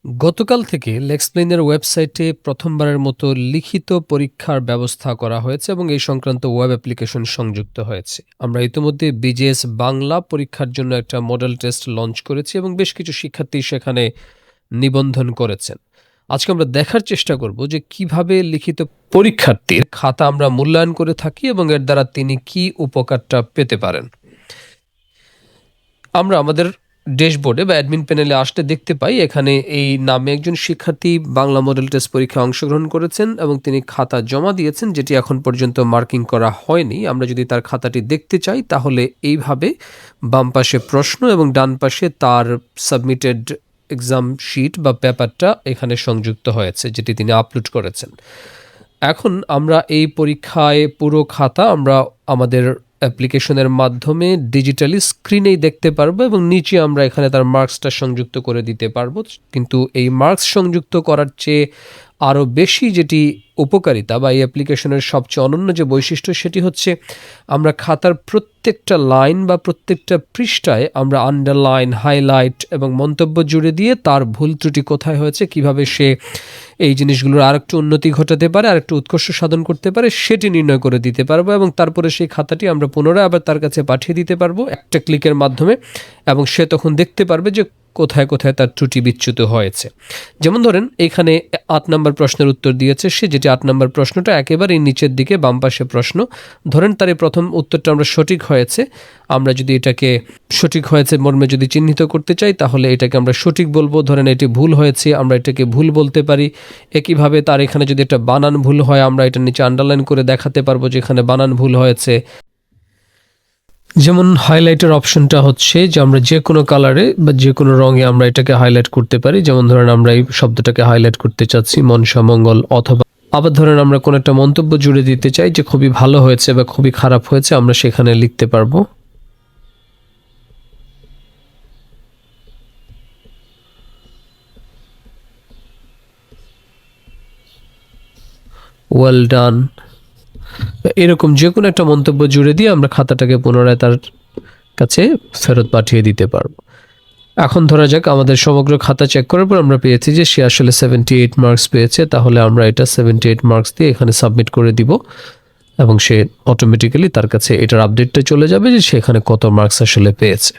গতকাল থেকে লেক্সপ্লেইনের ওয়েবসাইটে প্রথমবারের মতো লিখিত পরীক্ষার ব্যবস্থা করা হয়েছে এবং এই সংক্রান্ত ওয়েব অ্যাপ্লিকেশন সংযুক্ত হয়েছে। আমরা ইতিমধ্যে বিজেএস বাংলা পরীক্ষার জন্য একটা মডেল টেস্ট লঞ্চ করেছি এবং বেশ কিছু শিক্ষার্থী সেখানে নিবন্ধন করেছেন। আজকে আমরা দেখার চেষ্টা করব যে কিভাবে লিখিত পরীক্ষার্থীর খাতা আমরা মূল্যায়ন করে থাকি এবং এর দ্বারা তিনি কি উপকারটা পেতে পারেন। আমরা আমাদের ড্যাশবোর্ডে বা অ্যাডমিন প্যানেলে আসলে দেখতে পাই এখানে এই নামে একজন শিক্ষার্থী বাংলা মডেল টেস্ট পরীক্ষায় অংশগ্রহণ করেছেন এবং তিনি খাতা জমা দিয়েছেন, যেটি এখন পর্যন্ত মার্কিং করা হয়নি। আমরা যদি তার খাতাটি দেখতে চাই তাহলে এইভাবে বাম পাশে প্রশ্ন এবং ডান পাশে তার সাবমিটেড এক্সাম শিট বা পেপারটা এখানে সংযুক্ত হয়েছে, যেটি তিনি আপলোড করেছেন। এখন আমরা এই পরীক্ষায় পুরো খাতা আমরা আমাদের অ্যাপ্লিকেশনের মাধ্যমে ডিজিটালি স্ক্রিনেই দেখতে পারবো এবং নিচে আমরা এখানে তার মার্কসটা সংযুক্ত করে দিতে পারবো। কিন্তু এই মার্কস সংযুক্ত করার চেয়ে আরও বেশি যেটি উপকারিতা বা এই অ্যাপ্লিকেশনের সবচেয়ে অনন্য যে বৈশিষ্ট্য সেটি হচ্ছে আমরা খাতার প্রত্যেকটা লাইন বা প্রত্যেকটা পৃষ্ঠায় আমরা আন্ডারলাইন, হাইলাইট এবং মন্তব্য জুড়ে দিয়ে তার ভুল ত্রুটি কোথায় হয়েছে, কিভাবে সে এই জিনিসগুলোর আরেকটু উন্নতি ঘটাতে পারে, আরেকটু উৎকর্ষ সাধন করতে পারে, সেটি নির্ণয় করে দিতে পারবো এবং তারপরে সেই খাতাটি আমরা পুনরায় আবার তার কাছে পাঠিয়ে দিতে পারবো একটা ক্লিকের মাধ্যমে এবং সে তখন দেখতে পারবে যে কোথায় কোথায় তার ত্রুটি বিচ্যুত হয়েছে। যেমন ধরেন এখানে ৮ নম্বর প্রশ্নের উত্তর দিয়েছে সে, যেটি ৮ নম্বর প্রশ্নটা একেবারে নিচের দিকে বাম পাশে প্রশ্ন। ধরেন তার এই প্রথম উত্তরটা আমরা সঠিক হয়েছে, আমরা যদি এটাকে সঠিক হয়েছে মর্মে যদি চিহ্নিত করতে চাই তাহলে এটাকে আমরা সঠিক বলবো। ধরেন এটি ভুল হয়েছে, আমরা এটাকে ভুল বলতে পারি। একইভাবে তার এখানে যদি একটা বানান ভুল হয় আমরা এটা নিচে আন্ডারলাইন করে দেখাতে পারবো যে এখানে বানান ভুল হয়েছে। যেমন হাইলাইটের অপশনটা হচ্ছে যে আমরা যে কোনো কালারে বা যে কোনো রঙে আমরা এটাকে হাইলাইট করতে পারি। যেমন ধরেন আমরা এই শব্দটাকে হাইলাইট করতে চাচ্ছি মনসা মঙ্গল, অথবা আবার ধরেন আমরা কোনো একটা মন্তব্য জুড়ে দিতে চাই যে খুবই ভালো হয়েছে বা খুবই খারাপ হয়েছে, আমরা সেখানে লিখতে পারবো। ওয়েল ডান, এরকম যে কোনো একটা মন্তব্য জুড়ে দিয়ে আমরা খাতাটাকে পুনরায় তার কাছে ফেরত পাঠিয়ে দিতে পারবো। এখন ধরা যাক আমাদের সমগ্র খাতা চেক করার পর আমরা পেয়েছি যে সে আসলে 78 মার্কস পেয়েছে, তাহলে আমরা এটা 78 মার্কস দিয়ে এখানে সাবমিট করে দিব এবং সে অটোমেটিক্যালি তার কাছে এটার আপডেটটা চলে যাবে যে সে এখানে কত মার্কস আসলে পেয়েছে।